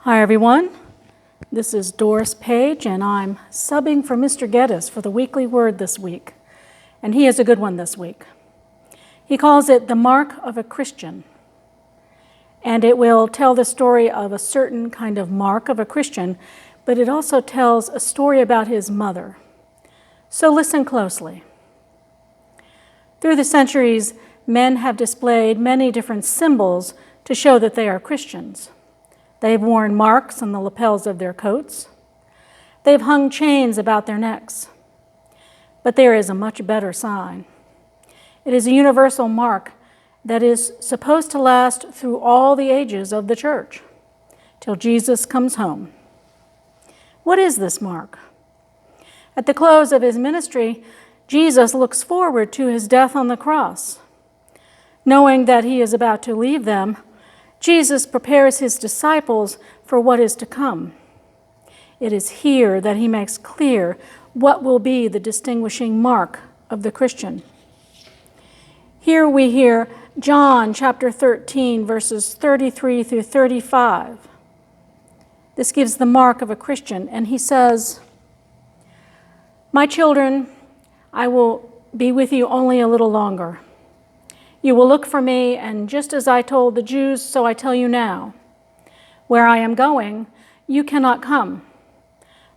Hi everyone, this is Doris Page and I'm subbing for Mr. Geddes for the weekly word this week. And he has a good one this week. He calls it the mark of a Christian. And it will tell the story of a certain kind of mark of a Christian, but it also tells a story about his mother. So listen closely. Through the centuries, men have displayed many different symbols to show that they are Christians. They've worn marks on the lapels of their coats. They've hung chains about their necks. But there is a much better sign. It is a universal mark that is supposed to last through all the ages of the church, till Jesus comes home. What is this mark? At the close of his ministry, Jesus looks forward to his death on the cross. Knowing that he is about to leave them, Jesus prepares his disciples for what is to come. It is here that he makes clear what will be the distinguishing mark of the Christian. Here we hear John chapter 13, verses 33 through 35. This gives the mark of a Christian, and he says, "My children, I will be with you only a little longer. You will look for me, and just as I told the Jews, so I tell you now. Where I am going, you cannot come.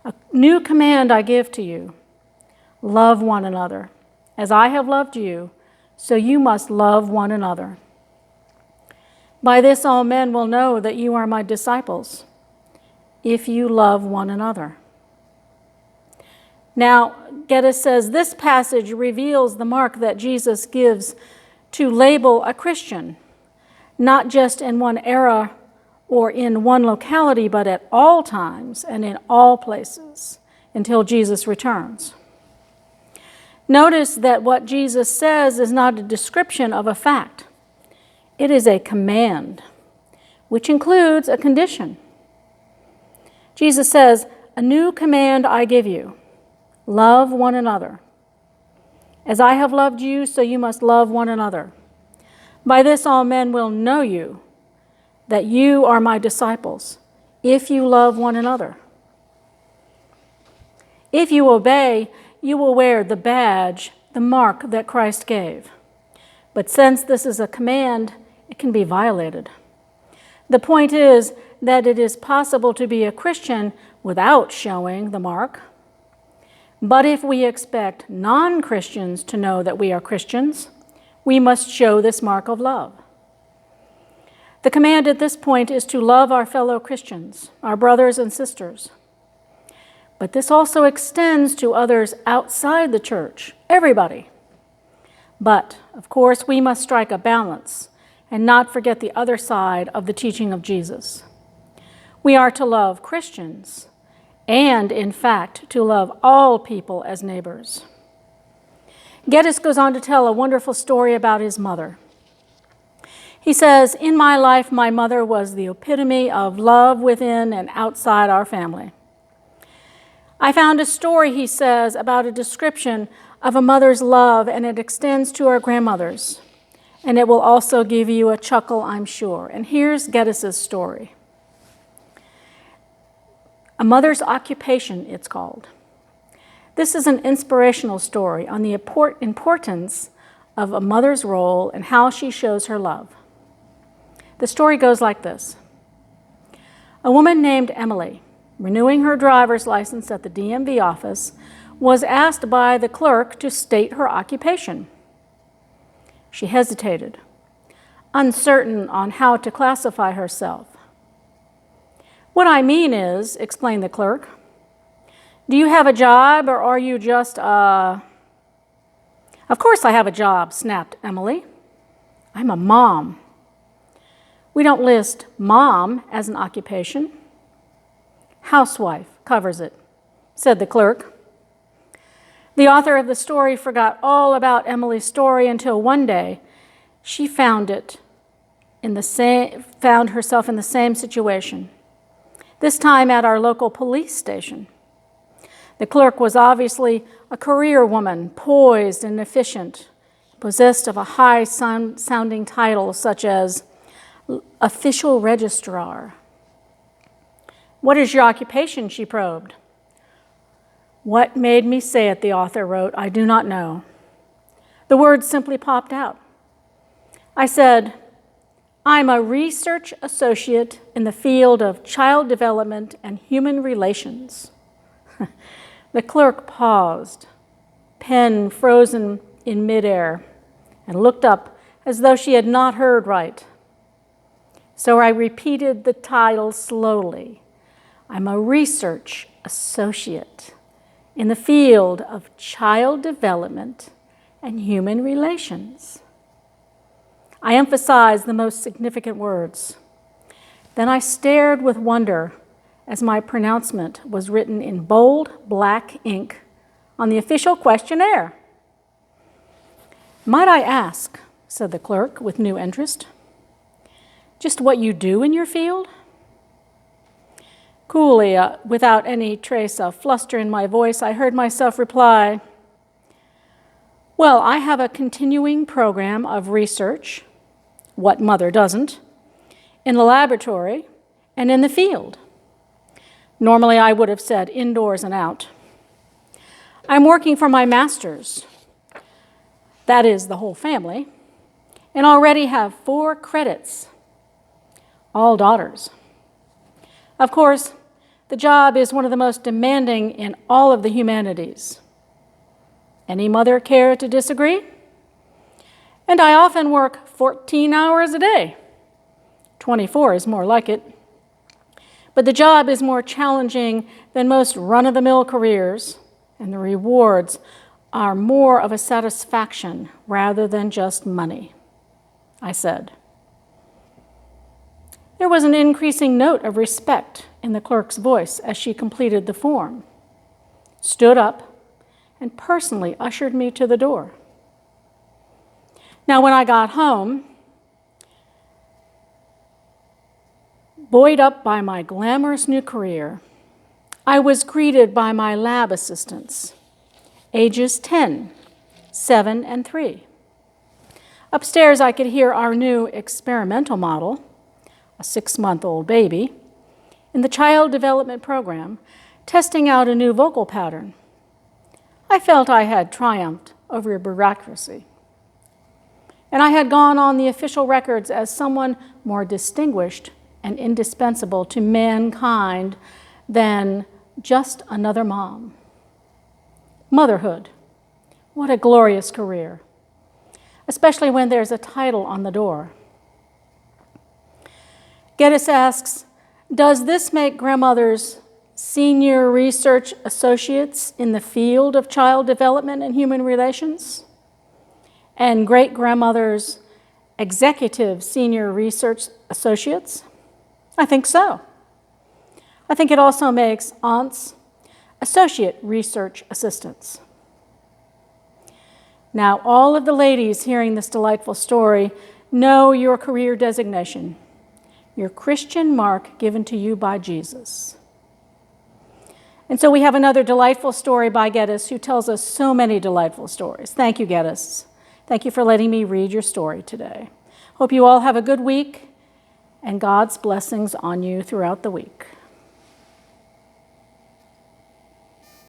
A new command I give to you. Love one another. As I have loved you, so you must love one another. By this all men will know that you are my disciples, if you love one another." Now, Geddes says this passage reveals the mark that Jesus gives to label a Christian, not just in one era or in one locality, but at all times and in all places until Jesus returns. Notice that what Jesus says is not a description of a fact. It is a command, which includes a condition. Jesus says, "A new command I give you, love one another. As I have loved you, so you must love one another. By this all men will know you, that you are my disciples, if you love one another. If you obey, you will wear the badge, the mark that Christ gave. But since this is a command, it can be violated. The point is that it is possible to be a Christian without showing the mark. But if we expect non-Christians to know that we are Christians, we must show this mark of love. The command at this point is to love our fellow Christians, our brothers and sisters. But this also extends to others outside the church, everybody. But, of course, we must strike a balance and not forget the other side of the teaching of Jesus. We are to love Christians, and, in fact, to love all people as neighbors. Geddes goes on to tell a wonderful story about his mother. He says, "In my life, my mother was the epitome of love within and outside our family. I found a story," he says, "about a description of a mother's love, and it extends to our grandmothers. And it will also give you a chuckle, I'm sure." And here's Geddes' story. A Mother's Occupation, it's called. This is an inspirational story on the importance of a mother's role and how she shows her love. The story goes like this. A woman named Emily, renewing her driver's license at the DMV office, was asked by the clerk to state her occupation. She hesitated, uncertain on how to classify herself. "What I mean is," explained the clerk, "do you have a job or are you just "Of course I have a job," snapped Emily. "I'm a mom." "We don't list mom as an occupation." "Housewife covers it," said the clerk. The author of the story forgot all about Emily's story until one day she found herself in the same situation. This time at our local police station. The clerk was obviously a career woman, poised and efficient, possessed of a high-sounding title such as official registrar. What is your occupation? She probed. What made me say it, the author wrote, I do not know. The words simply popped out. I said, I'm a research associate in the field of child development and human relations. The clerk paused, pen frozen in midair, and looked up as though she had not heard right. So I repeated the title slowly. I'm a research associate in the field of child development and human relations. I emphasized the most significant words. Then I stared with wonder as my pronouncement was written in bold black ink on the official questionnaire. Might I ask, said the clerk with new interest, just what you do in your field? Coolly, without any trace of fluster in my voice, I heard myself reply, well, I have a continuing program of research, what mother doesn't, in the laboratory and in the field. Normally, I would have said indoors and out. I'm working for my master's, that is the whole family, and already have 4 credits, all daughters. Of course, the job is one of the most demanding in all of the humanities. Any mother care to disagree? And I often work 14 hours a day. 24 is more like it. But the job is more challenging than most run-of-the-mill careers, and the rewards are more of a satisfaction rather than just money, I said. There was an increasing note of respect in the clerk's voice as she completed the form, stood up, and personally ushered me to the door. Now, when I got home, buoyed up by my glamorous new career, I was greeted by my lab assistants, ages 10, 7, and 3. Upstairs, I could hear our new experimental model, a 6-month-old baby, in the child development program, testing out a new vocal pattern. I felt I had triumphed over bureaucracy. And I had gone on the official records as someone more distinguished and indispensable to mankind than just another mom. Motherhood, what a glorious career, especially when there's a title on the door. Geddes asks, does this make grandmothers senior research associates in the field of child development and human relations? And great-grandmothers executive senior research associates? I think so. I think it also makes aunts associate research assistants. Now, all of the ladies hearing this delightful story know your career designation, your Christian mark given to you by Jesus. And so we have another delightful story by Geddes, who tells us so many delightful stories. Thank you, Geddes. Thank you for letting me read your story today. Hope you all have a good week and God's blessings on you throughout the week.